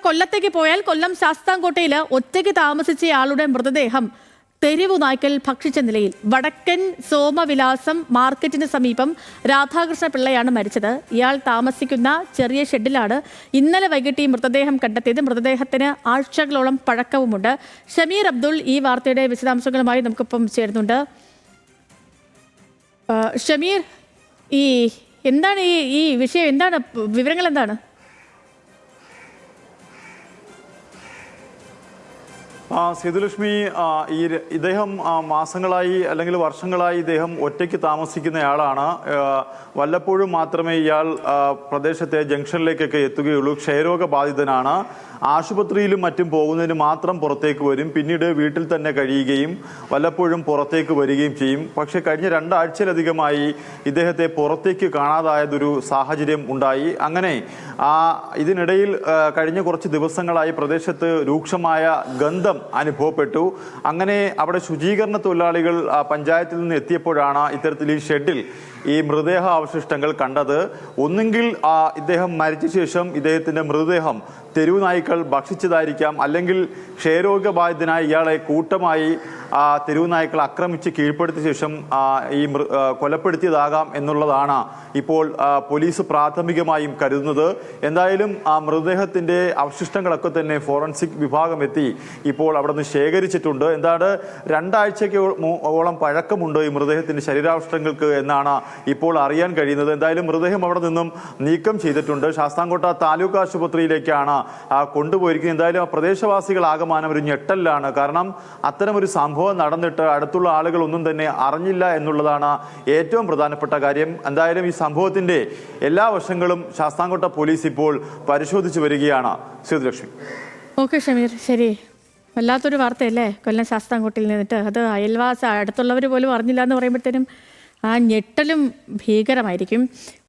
കൊല്ലത്തേക്ക് പോയാൽ കൊല്ലം ശാസ്താംകോട്ടയിൽ ഒറ്റയ്ക്ക് താമസിച്ചയാളുടെ മൃതദേഹം തെരുവു നായ്ക്കൾ ഭക്ഷിച്ച നിലയിൽ. വടക്കൻ സോമവിലാസം മാർക്കറ്റിന് സമീപം രാധാകൃഷ്ണ പിള്ളയാണ് മരിച്ചത്. ഇയാൾ താമസിക്കുന്ന ചെറിയ ഷെഡിലാണ് ഇന്നലെ വൈകിട്ട് ഈ മൃതദേഹം കണ്ടെത്തിയത്. മൃതദേഹത്തിന് ആഴ്ചകളോളം പഴക്കവുമുണ്ട്. ഷമീർ അബ്ദുൾ ഈ വാർത്തയുടെ വിശദാംശങ്ങളുമായി നമുക്കിപ്പം ചേരുന്നുണ്ട്. ഷമീർ, എന്താണ് ഈ വിഷയം, എന്താണ് വിവരങ്ങൾ, എന്താണ്? സേതുലക്ഷ്മി, ഇദ്ദേഹം മാസങ്ങളായി അല്ലെങ്കിൽ വർഷങ്ങളായി ഇദ്ദേഹം ഒറ്റയ്ക്ക് താമസിക്കുന്നയാളാണ്. വല്ലപ്പോഴും മാത്രമേ ഇയാൾ പ്രദേശത്തെ ജംഗ്ഷനിലേക്കൊക്കെ എത്തുകയുള്ളൂ. ക്ഷയരോഗ ബാധിതനാണ്. ആശുപത്രിയിലും മറ്റും പോകുന്നതിന് മാത്രം പുറത്തേക്ക് വരും. പിന്നീട് വീട്ടിൽ തന്നെ കഴിയുകയും വല്ലപ്പോഴും പുറത്തേക്ക് വരികയും ചെയ്യും. പക്ഷേ കഴിഞ്ഞ 2 ആഴ്ചയിലധികമായി ഇദ്ദേഹത്തെ പുറത്തേക്ക് കാണാതായതൊരു സാഹചര്യം ഉണ്ടായി. അങ്ങനെ ഇതിനിടയിൽ കഴിഞ്ഞ കുറച്ച് ദിവസങ്ങളായി പ്രദേശത്ത് രൂക്ഷമായ ഗന്ധം അനുഭവപ്പെട്ടു. അങ്ങനെ അവിടെ ശുചീകരണ തൊഴിലാളികൾ പഞ്ചായത്തിൽ നിന്ന് എത്തിയപ്പോഴാണ് ഇത്തരത്തിൽ ഈ ഷെഡിൽ ഈ മൃതദേഹ അവശിഷ്ടങ്ങൾ കണ്ടത്. ഒന്നുകിൽ ഇദ്ദേഹം മരിച്ച ശേഷം ഇദ്ദേഹത്തിന്റെ മൃതദേഹം തെരുവു നായ്ക്കൾ ഭക്ഷിച്ചതായിരിക്കാം, അല്ലെങ്കിൽ ക്ഷയരോഗബാധിതനായ ഇയാളെ കൂട്ടമായി തെരുവു നായ്ക്കൾ ആക്രമിച്ച് കീഴ്പ്പെടുത്തിയ ശേഷം ഈ കൊലപ്പെടുത്തിയതാകാം എന്നുള്ളതാണ് ഇപ്പോൾ പോലീസ് പ്രാഥമികമായും കരുതുന്നത്. എന്തായാലും ആ മൃതദേഹത്തിന്റെ അവശിഷ്ടങ്ങളൊക്കെ തന്നെ ഫോറൻസിക് വിഭാഗം എത്തി ഇപ്പോൾ അവിടെ നിന്ന് ശേഖരിച്ചിട്ടുണ്ട്. എന്താണ് 2 ആഴ്ചയോളം പഴക്കമുണ്ട് ഈ മൃതദേഹത്തിന്റെ ശരീരാവശിഷ്ടങ്ങൾക്ക് എന്നാണ് ഇപ്പോൾ അറിയാൻ കഴിയുന്നത്. എന്തായാലും മൃതദേഹം അവിടെ നിന്നും നീക്കം ചെയ്തിട്ടുണ്ട്. ശാസ്താംകോട്ട താലൂക്ക് ആശുപത്രിയിലേക്കാണ് കൊണ്ടുപോയിരിക്കുന്നത്. എന്തായാലും ആ പ്രദേശവാസികൾ ആകമാനം ഒരു ഞെട്ടലിലാണ്. കാരണം അത്തരമൊരു സംഭവം നടന്നിട്ട് അടുത്തുള്ള ആളുകൾ ഒന്നും തന്നെ അറിഞ്ഞില്ല എന്നുള്ളതാണ് ഏറ്റവും പ്രധാനപ്പെട്ട കാര്യം. എന്തായാലും ഈ സംഭവത്തിന്റെ എല്ലാ വശങ്ങളും ശാസ്താംകോട്ട പോലീസ് ഇപ്പോൾ പരിശോധിച്ചു വരികയാണ്. സേതുലക്ഷ്മി. ഓക്കെ ഷമീർ, ശരി. വല്ലാത്തൊരു വാർത്തയല്ലേ കൊല്ലം ശാസ്താംകോട്ടയിൽ നിന്നിട്ട്. അത് അടുത്തുള്ളവർ പോലും അറിഞ്ഞില്ല എന്ന് പറയുമ്പോഴത്തേനും ആ ഞെട്ടലും ഭീകരമായിരിക്കും.